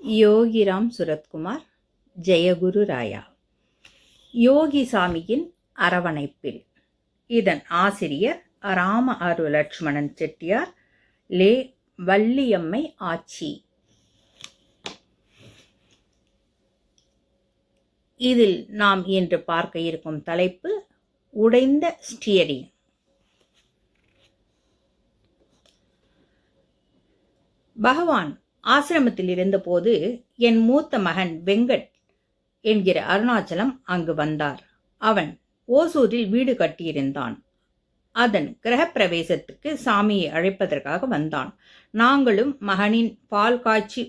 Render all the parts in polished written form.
யோகிராம் சுரத்குமார், ஜெயகுரு ராயா. யோகி சாமியின் அரவணைப்பில். இதன் ஆசிரியர் ராம அரு லட்சுமணன் செட்டியார், லே வள்ளியம்மை ஆச்சி. இதில் நாம் இன்று பார்க்க இருக்கும் தலைப்பு உடைந்த ஸ்டியரிங். பகவான் ஆசிரமத்தில் இருந்தபோது என் மூத்த மகன் வெங்கட் என்கிற அருணாச்சலம் அங்கு வந்தார். அவன் ஓசூரில் வீடு கட்டியிருந்தான். அதன் கிரகப்பிரவேசத்துக்கு சாமியை அழைப்பதற்காக வந்தான். நாங்களும் மகனின் பால் காய்ச்சி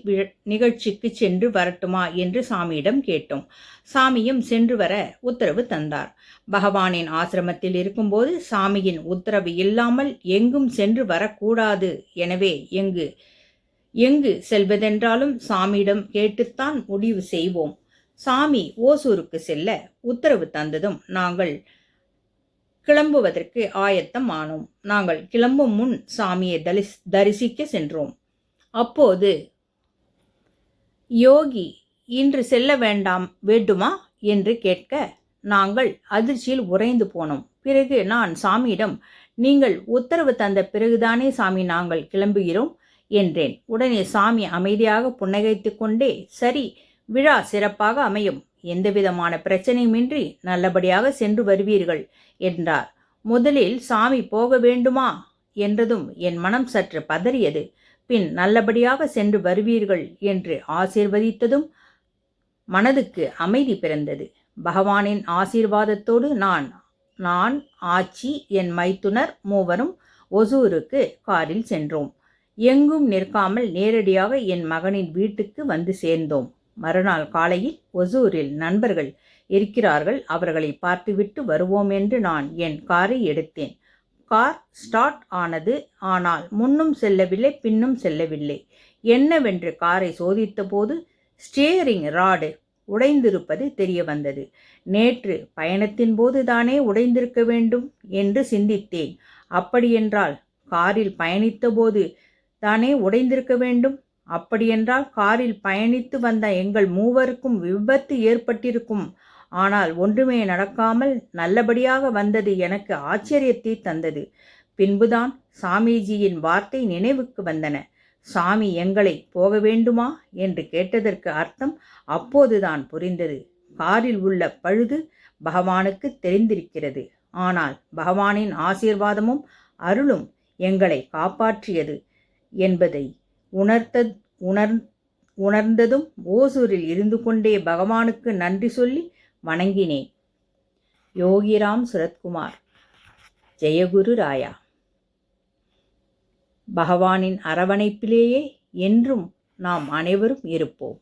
நிகழ்ச்சிக்கு சென்று வரட்டுமா என்று சாமியிடம் கேட்டோம். சாமியும் சென்று வர உத்தரவு தந்தார். பகவானின் ஆசிரமத்தில் இருக்கும்போது சாமியின் உத்தரவு இல்லாமல் எங்கும் சென்று வரக்கூடாது. எனவே எங்கு செல்வதென்றாலும் சாமியிடம் கேட்டுத்தான் முடிவு செய்வோம். சாமி ஓசூருக்கு செல்ல உத்தரவு தந்ததும் நாங்கள் கிளம்புவதற்கு ஆயத்தம் ஆனோம். நாங்கள் கிளம்பும் முன் சாமியை தரிசிக்க சென்றோம். அப்போது யோகி இன்று செல்ல வேண்டுமா என்று கேட்க நாங்கள் அதிர்ச்சியில் உறைந்து போனோம். பிறகு நான் சாமியிடம், நீங்கள் உத்தரவு தந்த பிறகுதானே சாமி நாங்கள் கிளம்புகிறோம் என்றேன். உடனே சாமி அமைதியாக புன்னகைத்து கொண்டே, சரி, விழா சிறப்பாக அமையும், எந்தவிதமான பிரச்சனையுமின்றி நல்லபடியாக சென்று வருவீர்கள் என்றார். முதலில் சாமி போக வேண்டுமா என்றதும் என் மனம் சற்று பதறியது. பின் நல்லபடியாக சென்று வருவீர்கள் என்று ஆசீர்வதித்ததும் மனதுக்கு அமைதி பிறந்தது. பகவானின் ஆசீர்வாதத்தோடு நான் ஆச்சி, என் மைத்துனர் மூவரும் ஒசூருக்கு காரில் சென்றோம். எங்கும் நிற்காமல் நேரடியாக என் மகனின் வீட்டுக்கு வந்து சேர்ந்தோம். மறுநாள் காலையில் ஒசூரில் நண்பர்கள் இருக்கிறார்கள், அவர்களை பார்த்துவிட்டு வருவோம் என்று நான் என் காரை எடுத்தேன். கார் ஸ்டார்ட் ஆனது. ஆனால் முன்னும் செல்லவில்லை, பின்னும் செல்லவில்லை. என்னவென்று காரை சோதித்த போது ஸ்டியரிங் ராடு உடைந்திருப்பது தெரிய வந்தது. நேற்று பயணத்தின் போது தானே உடைந்திருக்க வேண்டும் என்று சிந்தித்தேன். அப்படியென்றால் காரில் பயணித்த போது தானே உடைந்திருக்க வேண்டும். அப்படியென்றால் காரில் பயணித்து வந்த எங்கள் மூவருக்கும் விபத்து ஏற்பட்டிருக்கும். ஆனால் ஒன்றுமே நடக்காமல் நல்லபடியாக வந்தது எனக்கு ஆச்சரியத்தை தந்தது. பின்புதான் சாமிஜியின் வார்த்தை நினைவுக்கு வந்தன. சாமி எங்களை போக வேண்டுமா என்று கேட்டதற்கு அர்த்தம் அப்போதுதான் புரிந்தது. காரில் உள்ள பழுது பகவானுக்கு தெரிந்திருக்கிறது. ஆனால் பகவானின் ஆசீர்வாதமும் அருளும் எங்களை காப்பாற்றியது என்பதை உணர்ந்ததும் ஓசூரில் இருந்து கொண்டே பகவானுக்கு நன்றி சொல்லி வணங்கினேன். யோகிராம் சுரத்குமார், ஜெயகுரு ராயா. பகவானின் அரவணைப்பிலேயே என்றும் நாம் அனைவரும் இருப்போம்.